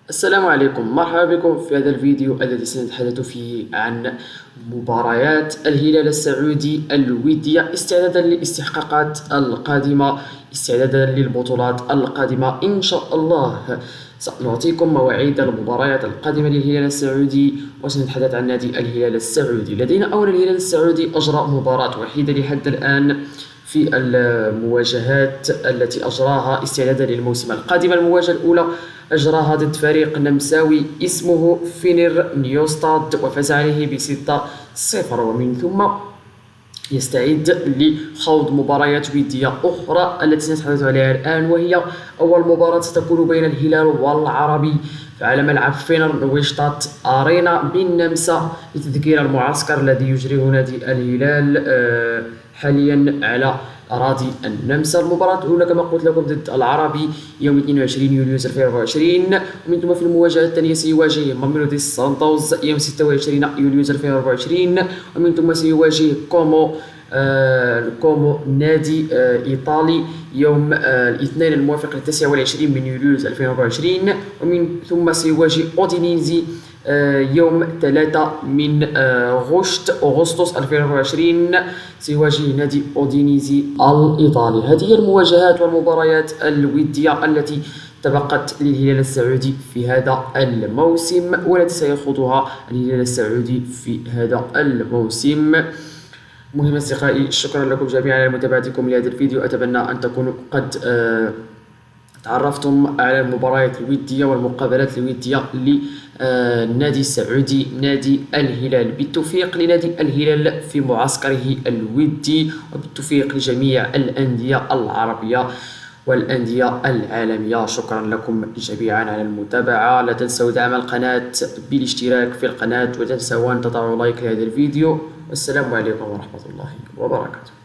السلام عليكم، مرحبا بكم في هذا الفيديو الذي سنتحدث فيه عن مباريات الهلال السعودي الودية استعدادا للاستحقاقات القادمة، استعدادا للبطولات القادمة إن شاء الله. سنعطيكم مواعيد المباريات القادمة للهلال السعودي وسنتحدث عن نادي الهلال السعودي. لدينا أولا الهلال السعودي أجرى مباراة وحيدة لحد الآن في المواجهات التي أجراها استعدادا للموسم القادم. المواجهة الأولى أجراها ضد فريق نمساوي اسمه فينير نيوستاد وفاز عليه ب6-0، ومن ثم يستعد لخوض مباريات ودية أخرى التي سنتحدث عليها الآن، وهي أول مباراة ستكون بين الهلال والعربي على ملعب فينر نويشتات أرينا بالنمسا لتذكير المعسكر الذي يجريه نادي الهلال حاليا على أراضي النمسا. المباراة الأولى كما قلت لكم ضد العربي يوم 22 يوليو 2024، ومن ثم في المواجهة الثانية سيواجه ماميلودي سانتوس يوم 26 يوليو 2024، ومن ثم سيواجه كومو نادي إيطالي يوم الاثنين الموافق 29 من يوليو 2024، ومن ثم سيواجه أودينيزي يوم 3 من أغسطس 2024 سيواجه نادي أودينيزي الإيطالي. هذه هي المواجهات والمباريات الودية التي تبقت للهلال السعودي في هذا الموسم والتي سيخوضها الهلال السعودي في هذا الموسم. مهم أصدقائي، شكرا لكم جميعا على متابعتكم لهذا الفيديو. أتمنى أن تكونوا قد تعرفتم على المباريات الودية والمقابلات الودية للنادي السعودي نادي الهلال. بالتوفيق لنادي الهلال في معسكره الودي، وبالتوفيق لجميع الأندية العربية والأندية العالمية. شكرا لكم جميعا على المتابعة. لا تنسوا دعم القناة بالاشتراك في القناة، ولا تنسوا أن تضعوا لايك لهذا الفيديو. والسلام عليكم ورحمة الله وبركاته.